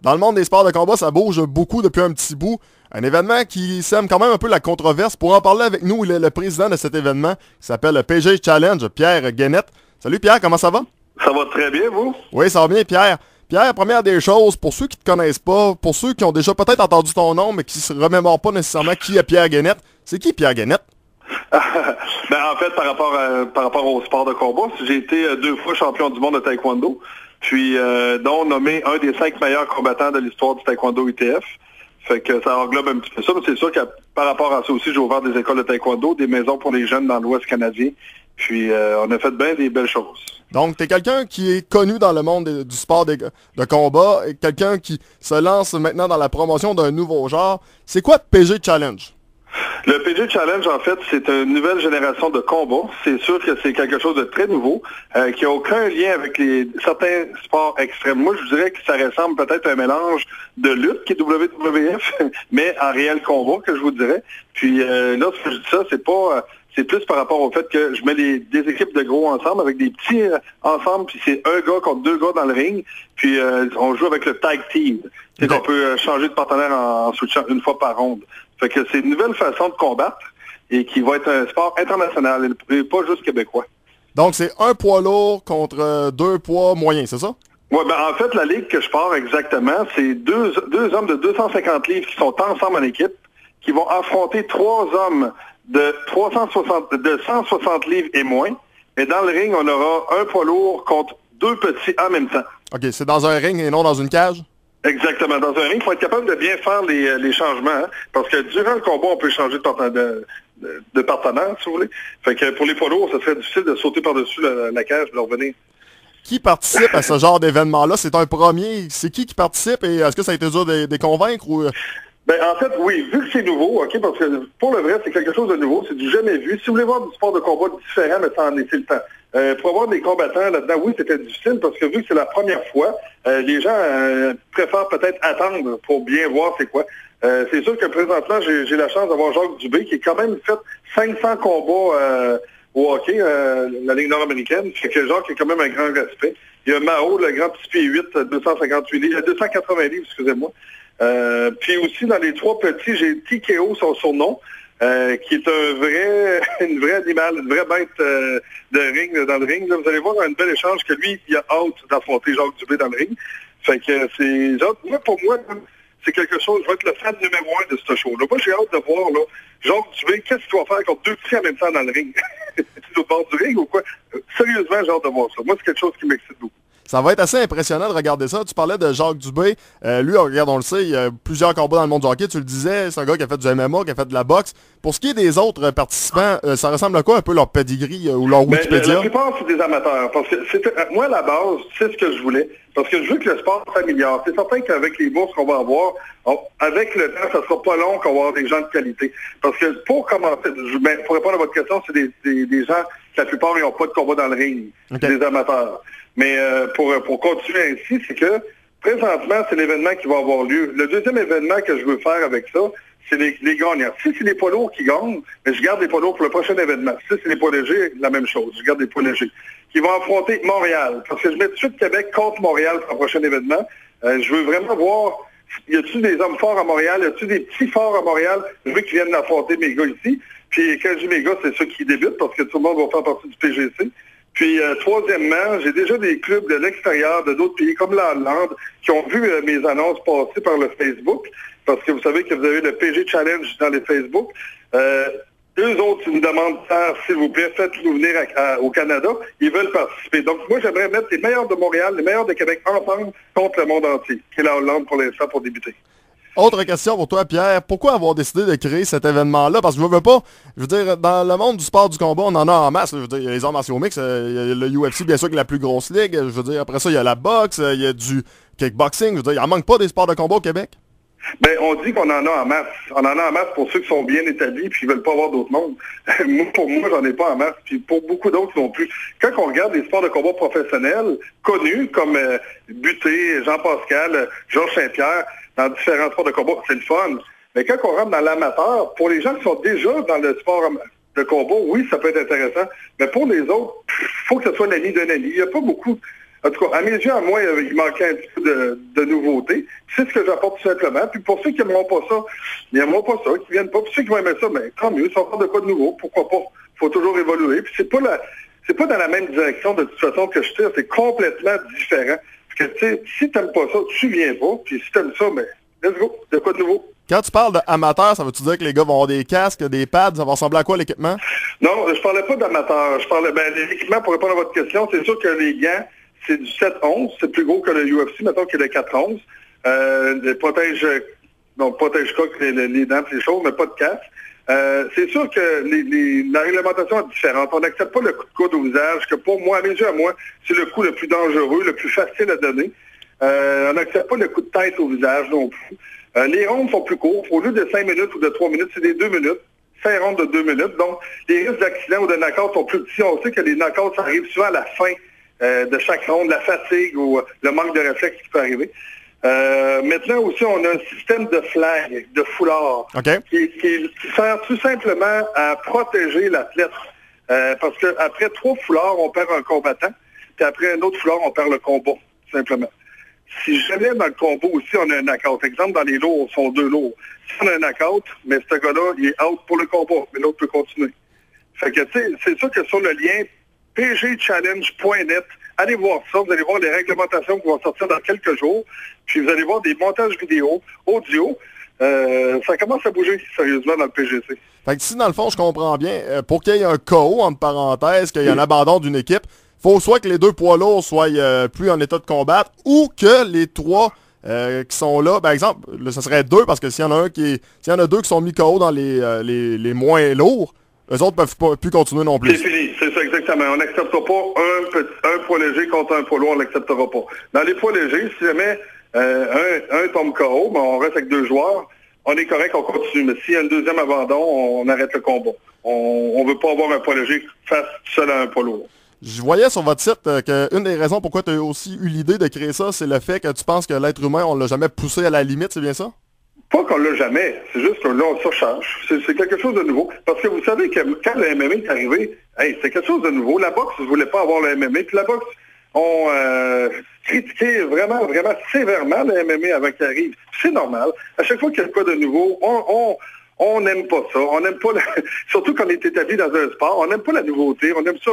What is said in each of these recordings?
Dans le monde des sports de combat, ça bouge beaucoup depuis un petit bout. Un événement qui sème quand même un peu la controverse. Pour en parler avec nous, il est le président de cet événement qui s'appelle le PG Challenge, Pierre Guénette. Salut Pierre, comment ça va? Ça va très bien, vous? Oui, ça va bien Pierre. Pierre, première des choses, pour ceux qui te connaissent pas, pour ceux qui ont déjà peut-être entendu ton nom, mais qui se remémorent pas nécessairement qui est Pierre Guénette, c'est qui Pierre Guénette? En fait, par rapport au sport de combat, j'ai été 2 fois champion du monde de taekwondo, puis dont nommé un des 5 meilleurs combattants de l'histoire du taekwondo ITF. Fait que ça englobe un petit peu ça, mais c'est sûr que par rapport à ça aussi, j'ai ouvert des écoles de taekwondo, des maisons pour les jeunes dans l'Ouest canadien, puis on a fait bien des belles choses. Donc, tu es quelqu'un qui est connu dans le monde du sport de combat, et quelqu'un qui se lance maintenant dans la promotion d'un nouveau genre. C'est quoi PG Challenge? Le PG Challenge, en fait, c'est une nouvelle génération de combats. C'est sûr que c'est quelque chose de très nouveau, qui n'a aucun lien avec certains sports extrêmes. Moi, je dirais que ça ressemble peut-être à un mélange de lutte qui est WWF, mais en réel combat, que je vous dirais. Puis là, ce que je dis ça, c'est plus par rapport au fait que je mets des équipes de gros ensemble, avec des petits ensemble, puis c'est un gars contre 2 gars dans le ring, puis on joue avec le tag team. C'est qu'on peut changer de partenaire en switchant une fois par ronde. Fait que c'est une nouvelle façon de combattre et qui va être un sport international et pas juste québécois. Donc c'est un poids lourd contre 2 poids moyens, c'est ça? Oui, en fait, la ligue que je pars exactement, c'est deux hommes de 250 livres qui sont ensemble en équipe, qui vont affronter 3 hommes de 160 livres et moins. Et dans le ring, on aura un poids lourd contre 2 petits en même temps. OK, c'est dans un ring et non dans une cage? Exactement. Dans un ring, il faut être capable de bien faire les changements, hein, parce que durant le combat, on peut changer de partenaire, si vous voulez. Fait que pour les poids lourds, ça serait difficile de sauter par-dessus la cage et de leur revenir. Qui participe à ce genre d'événement-là? C'est un premier. C'est qui participe et est-ce que ça a été dur de les convaincre ou... En fait, oui, vu que c'est nouveau, OK, parce que pour le vrai, c'est quelque chose de nouveau, c'est du jamais vu. Si vous voulez voir du sport de combat différent, mais ça en est le temps. Pour avoir des combattants là-dedans, oui, c'était difficile parce que vu que c'est la première fois, les gens préfèrent peut-être attendre pour bien voir c'est quoi. C'est sûr que présentement, j'ai la chance d'avoir Jacques Dubé qui a quand même fait 500 combats au hockey, la Ligue nord-américaine. Fait que Jacques a quand même un grand respect. Il y a Mao, le grand petit pied 8, 258 livres, 280 livres, excusez-moi. Puis aussi, dans les 3 petits, j'ai TKO, son surnom, qui est une vraie animal, une vraie bête de ring, dans le ring. Là, vous allez voir un bel échange que lui, il a hâte d'affronter Jacques Dubé dans le ring. Fait que pour moi, c'est quelque chose, je vais être le fan numéro 1 de ce show-là. Moi, j'ai hâte de voir, là, Jacques Dubé, qu'est-ce qu'il va faire contre 2 petits en même temps dans le ring? C'est au bord du ring ou quoi? Sérieusement, j'ai hâte de voir ça. Moi, c'est quelque chose qui m'excite beaucoup. Ça va être assez impressionnant de regarder ça. Tu parlais de Jacques Dubé. Lui, regarde, on le sait, il y a plusieurs combats dans le monde du hockey. Tu le disais, c'est un gars qui a fait du MMA, qui a fait de la boxe. Pour ce qui est des autres participants, ça ressemble à quoi un peu leur pedigree ou leur Wikipédia? La plupart, c'est des amateurs. Parce que moi, à la base, c'est ce que je voulais. Parce que je veux que le sport s'améliore. C'est certain qu'avec les bourses qu'on va avoir, avec le temps, ça sera pas long qu'on va avoir des gens de qualité. Parce que pour commencer, pour répondre à votre question, c'est des gens, la plupart, ils n'ont pas de combat dans le ring. Okay. Des amateurs. Mais pour continuer ainsi, c'est que présentement, c'est l'événement qui va avoir lieu. Le deuxième événement que je veux faire avec ça, c'est les gagnants. Si c'est les poids lourds qui gagnent, mais je garde les poids lourds pour le prochain événement. Si c'est les poids légers, la même chose. Je garde les poids légers. Qui vont affronter Montréal. Parce que je mets tout de suite Québec contre Montréal pour le prochain événement. Je veux vraiment voir, y a-t-il des hommes forts à Montréal? Y a-t-il des petits forts à Montréal? Je veux qu'ils viennent affronter mes gars ici. Puis quand je dis mes gars, c'est ceux qui débutent parce que tout le monde va faire partie du PGC. Puis, troisièmement, j'ai déjà des clubs de l'extérieur, de d'autres pays, comme la Hollande, qui ont vu mes annonces passer par le Facebook, parce que vous savez que vous avez le PG Challenge dans les Facebook. Eux autres, ils me demandent, s'il vous plaît, faites-nous venir au Canada. Ils veulent participer. Donc, moi, j'aimerais mettre les meilleurs de Montréal, les meilleurs de Québec ensemble contre le monde entier, qui est la Hollande pour l'instant pour débuter. Autre question pour toi, Pierre. Pourquoi avoir décidé de créer cet événement-là? Parce que je veux dire, dans le monde du sport du combat, on en a en masse. Je veux dire, il y a les arts martiaux mix, il y a le UFC, bien sûr, qui est la plus grosse ligue. Je veux dire, après ça, il y a la boxe, il y a du kickboxing. Je veux dire, il en manque pas des sports de combat au Québec? On dit qu'on en a en masse. On en a en masse pour ceux qui sont bien établis puis qui veulent pas avoir d'autres mondes. Pour moi, j'en ai pas en masse. Puis pour beaucoup d'autres non plus. Quand on regarde les sports de combat professionnels connus comme Buté, Jean-Pascal, Georges Saint-Pierre, dans différents sports de combat, c'est le fun. Mais quand on rentre dans l'amateur, pour les gens qui sont déjà dans le sport de combat, oui, ça peut être intéressant. Mais pour les autres, il faut que ce soit l'ami d'un ami. Il n'y a pas beaucoup En tout cas, à mes yeux, à moi, il manquait un petit peu de nouveauté. C'est ce que j'apporte tout simplement. Puis pour ceux qui n'aimeront pas ça, ils n'aimeront pas ça, qui viennent pas. Puis ceux qui vont aimer ça, ben, tant mieux, ça va faire de quoi de nouveau. Pourquoi pas? Faut toujours évoluer. Puis c'est pas dans la même direction de toute façon que je tire, c'est complètement différent. Parce que, tu sais, si t'aimes pas ça, tu viens pas. Puis si t'aimes ça, ben, let's go, de quoi de nouveau. Quand tu parles d'amateur, ça veut-tu dire que les gars vont avoir des casques, des pads, ça va ressembler à quoi l'équipement? Non, je parlais pas d'amateur. Je parlais, l'équipement, pour répondre à votre question, c'est sûr que les gants, c'est du 7-11, c'est plus gros que le UFC, mettons qu'il est le 4-11. Protège-coque, les dents, les choses, mais pas de casque. C'est sûr que la réglementation est différente. On n'accepte pas le coup de coude au visage, que pour moi, à mes yeux, c'est le coup le plus dangereux, le plus facile à donner. On n'accepte pas le coup de tête au visage non plus. Les rondes sont plus courtes. Au lieu de 5 minutes ou de 3 minutes, c'est des 2 minutes. 5 rondes de 2 minutes. Donc, les risques d'accident ou de knock-out sont plus petits. On sait que les knock-outs, ça arrive souvent à la fin de chaque ronde, la fatigue ou le manque de réflexe qui peut arriver. Maintenant aussi, on a un système de flag, de foulard, qui sert tout simplement à protéger l'athlète. Parce qu'après 3 foulards, on perd un combattant. Puis après un autre foulard, on perd le combat, tout simplement. Si jamais dans le combat aussi, on a un knock-out. Exemple, dans les lourds, sont 2 lourds. Si on a un knock-out, mais ce gars-là, il est out pour le combat, mais l'autre peut continuer. Fait que, tu sais, c'est sûr que sur le lien pgchallenge.net, allez voir ça. Vous allez voir les réglementations qui vont sortir dans quelques jours. Puis vous allez voir des montages vidéo, audio. Ça commence à bouger sérieusement dans le PGC. Fait que si, dans le fond, je comprends bien, pour qu'il y ait un KO, entre parenthèses, qu'il y ait un abandon d'une équipe, faut soit que les 2 poids lourds soient plus en état de combattre ou que les 3 qui sont là, par exemple, là, ça serait 2 parce que s'il y en a s'il y en a 2 qui sont mis KO dans les moins lourds, eux autres peuvent plus continuer non plus. C'est fini, c'est ça exactement. On n'acceptera pas un poids léger contre un poids lourd, on ne l'acceptera pas. Dans les poids légers, si jamais un tombe KO, ben on reste avec 2 joueurs, on est correct, on continue. Mais s'il y a un deuxième abandon, on arrête le combat. On ne veut pas avoir un poids léger face seul à un poids lourd. Je voyais sur votre site qu'une des raisons pourquoi tu as aussi eu l'idée de créer ça, c'est le fait que tu penses que l'être humain, on l'a jamais poussé à la limite, c'est bien ça? Pas qu'on l'a jamais, c'est juste que là, on surcharge. C'est quelque chose de nouveau. Parce que vous savez que quand le MMA est arrivé, c'est quelque chose de nouveau. La boxe ne voulait pas avoir le MMA, puis la boxe ont critiqué vraiment, vraiment sévèrement le MMA avant qu'il arrive. C'est normal. À chaque fois qu'il y a quoi de nouveau, on n'aime pas ça. On n'aime pas, surtout quand on est établi dans un sport, on n'aime pas la nouveauté, on aime ça.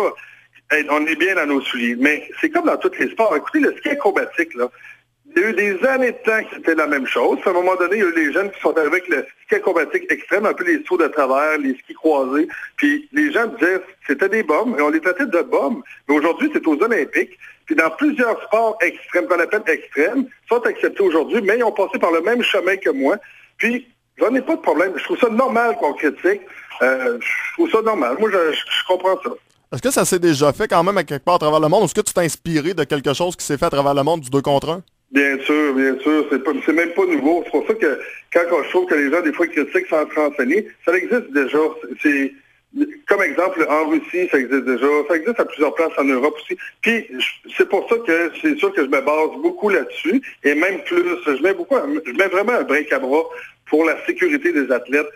On est bien dans nos souliers. Mais c'est comme dans tous les sports. Écoutez, le ski acrobatique, là, il y a eu des années de temps que c'était la même chose. Puis à un moment donné, il y a eu des jeunes qui sont arrivés avec le ski acrobatique extrême, un peu les sauts de travers, les skis croisés. Puis les gens disaient que c'était des bombes, et on les traitait de bombes. Mais aujourd'hui, c'est aux Olympiques. Puis dans plusieurs sports extrêmes, qu'on appelle extrêmes, sont acceptés aujourd'hui, mais ils ont passé par le même chemin que moi. Puis, j'en ai pas de problème. Je trouve ça normal qu'on critique. Je trouve ça normal. Moi, je comprends ça. Est-ce que ça s'est déjà fait quand même à quelque part à travers le monde? Est-ce que tu t'es inspiré de quelque chose qui s'est fait à travers le monde du 2 contre 1? Bien sûr. C'est même pas nouveau. C'est pour ça que quand je trouve que les gens, des fois, critiquent sans se renseigner, ça existe déjà. C'est comme exemple, en Russie, ça existe déjà. Ça existe à plusieurs places en Europe aussi. Puis, c'est pour ça que c'est sûr que je me base beaucoup là-dessus. Et même plus, je mets vraiment un bric-à-bras pour la sécurité des athlètes.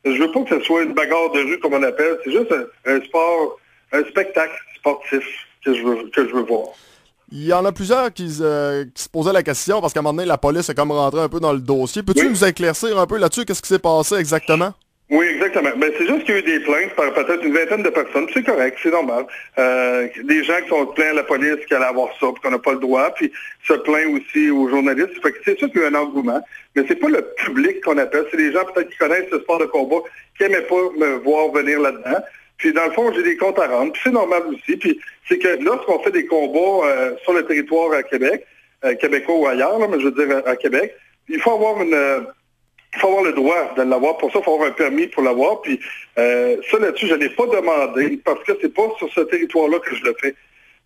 Je veux pas que ce soit une bagarre de rue, comme on appelle. C'est juste un sport, un spectacle sportif que je veux voir. Il y en a plusieurs qui se posaient la question parce qu'à un moment donné, la police est comme rentrée un peu dans le dossier. Peux-tu nous éclaircir un peu là-dessus? Qu'est-ce qui s'est passé exactement? Oui, exactement. Ben, c'est juste qu'il y a eu des plaintes par peut-être une vingtaine de personnes. C'est correct, c'est normal. Des gens qui sont plaints à la police qui allaient avoir ça, puis qu'on n'a pas le droit, puis se plaignent aussi aux journalistes. Fait que c'est sûr qu'il y a un engouement, mais c'est pas le public qu'on appelle. C'est des gens peut-être qui connaissent ce sport de combat, qui n'aimaient pas me voir venir là-dedans. Puis dans le fond, j'ai des comptes à rendre. Puis c'est normal aussi. Puis c'est que lorsqu'on fait des combats sur le territoire à Québec, québécois ou ailleurs, là, mais je veux dire à Québec, il faut avoir le droit de l'avoir. Pour ça, il faut avoir un permis pour l'avoir. Puis ça, là-dessus, je ne l'ai pas demandé parce que c'est pas sur ce territoire-là que je le fais.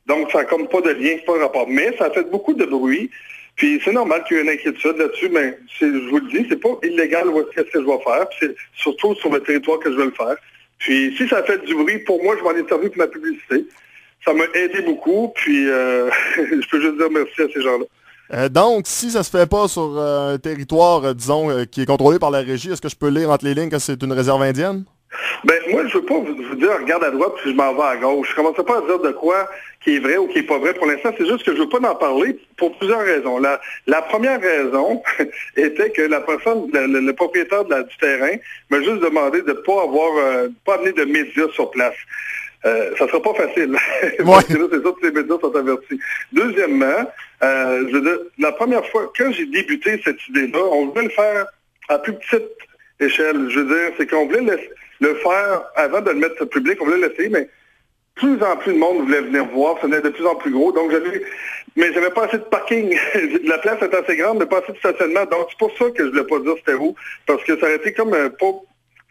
Donc, ça n'a comme pas de lien, pas de rapport. Mais ça a fait beaucoup de bruit. Puis c'est normal qu'il y ait une inquiétude là-dessus, mais je vous le dis, c'est pas illégal qu'est-ce que je vais faire. Puis c'est surtout sur le territoire que je vais le faire. Puis si ça fait du bruit, pour moi, je m'en ai servi pour ma publicité. Ça m'a aidé beaucoup. Puis je peux juste dire merci à ces gens-là. Donc, si ça se fait pas sur un territoire, disons, qui est contrôlé par la régie, est-ce que je peux lire entre les lignes que c'est une réserve indienne? Ben, moi, je veux pas vous dire, regarde à droite, puis je m'en vais à gauche. Je commence pas à dire de quoi qui est vrai ou qui est pas vrai pour l'instant. C'est juste que je veux pas en parler pour plusieurs raisons. La première raison était que la personne, le propriétaire du terrain m'a juste demandé de pas amener de médias sur place. Ça sera pas facile. Parce que là, c'est ça, tous les médias sont avertis. Deuxièmement, je veux dire, la première fois, quand j'ai débuté cette idée-là, on voulait le faire à plus petite échelle. Je veux dire, c'est qu'on voulait le faire avant de le mettre public, on voulait l'essayer, mais plus en plus de monde voulait venir voir, ça venait de plus en plus gros, donc j'avais pas assez de parking. La place est assez grande, mais pas assez de stationnement, donc c'est pour ça que je voulais pas dire c'était où, parce que ça aurait été comme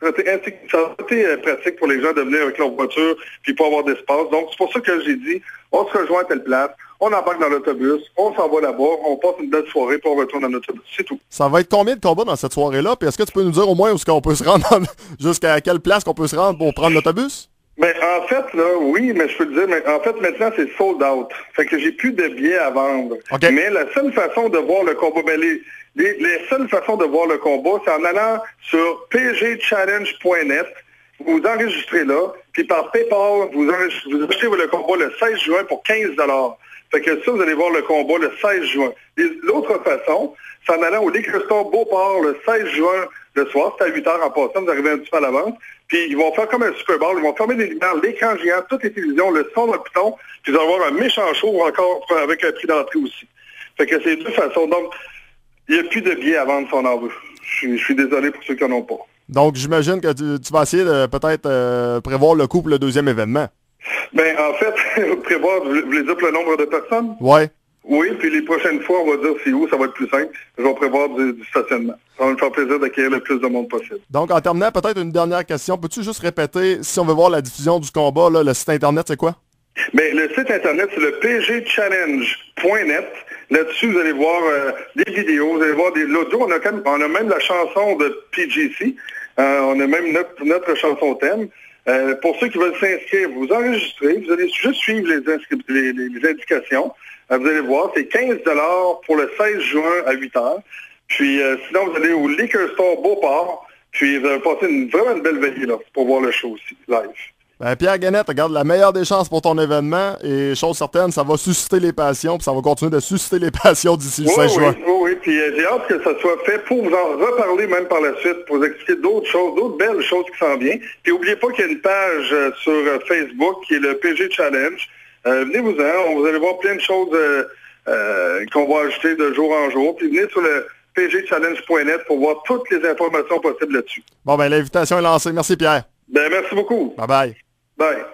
ça aurait été pratique pour les gens de venir avec leur voiture puis pas avoir d'espace. Donc, c'est pour ça que j'ai dit, on se rejoint à telle place, on embarque dans l'autobus, on s'en va là-bas, on passe une belle soirée puis on retourne dans l'autobus. C'est tout. Ça va être combien de combats dans cette soirée-là? Puis est-ce que tu peux nous dire au moins où est-ce qu'on peut se rendre, jusqu'à quelle place qu'on peut se rendre pour prendre l'autobus? Mais en fait, là, oui, mais je peux te dire, mais en fait, maintenant, c'est sold out. Fait que j'ai plus de billets à vendre. Okay. Mais la seule façon de voir le combat, les seules façons de voir le combat, c'est en allant sur pgchallenge.net, vous enregistrez là, puis par PayPal, vous achetez le combat le 16 juin pour 15 $. Fait que ça, vous allez voir le combat le 16 juin. L'autre façon, c'est en allant au Liquor Store Beauport le 16 juin le soir, c'est à 8 heures en passant, vous arrivez un petit peu à l'avance, puis ils vont faire comme un Super Bowl, ils vont fermer les lumières, l'écran géant, toutes les télévisions, le son de piton, puis vous allez avoir un méchant show encore avec un prix d'entrée aussi. Fait que c'est deux façons. Donc, il n'y a plus de billets à vendre si on en veut. Je suis désolé pour ceux qui n'en ont pas. Donc, j'imagine que tu vas essayer de peut-être prévoir le coup pour le deuxième événement. Ben, en fait, prévoir, vous voulez dire le nombre de personnes? Ouais. Oui, puis les prochaines fois, on va dire c'est où, ça va être plus simple. Je vais prévoir du stationnement. Ça va me faire plaisir d'accueillir le plus de monde possible. Donc, en terminant, peut-être une dernière question. Peux-tu juste répéter, si on veut voir la diffusion du combat, là, le site Internet, c'est quoi? Bien, le site Internet, c'est le pgchallenge.net. Là-dessus, vous allez voir des vidéos, vous allez voir l'audio. On a même la chanson de PGC. On a même notre chanson thème. Pour ceux qui veulent s'inscrire, vous enregistrez. Vous allez juste suivre les indications. Vous allez voir, c'est 15 $ pour le 16 juin à 8 heures. Puis sinon, vous allez au Liquor Store Beauport. Puis vous allez passer vraiment une belle veillée là, pour voir le show aussi, live. Ben, Pierre Guenette, regarde, la meilleure des chances pour ton événement, et chose certaine, ça va susciter les passions, puis ça va continuer de susciter les passions d'ici le 16 juin. Oui, puis j'ai hâte que ça soit fait pour vous en reparler même par la suite, pour vous expliquer d'autres choses, d'autres belles choses qui s'en viennent. Puis n'oubliez pas qu'il y a une page sur Facebook qui est le PG Challenge. Venez-vous-en, vous allez voir plein de choses qu'on va ajouter de jour en jour. Puis venez sur le pgchallenge.net pour voir toutes les informations possibles là-dessus. Bon, ben l'invitation est lancée. Merci Pierre. Ben merci beaucoup. Bye bye. Bye.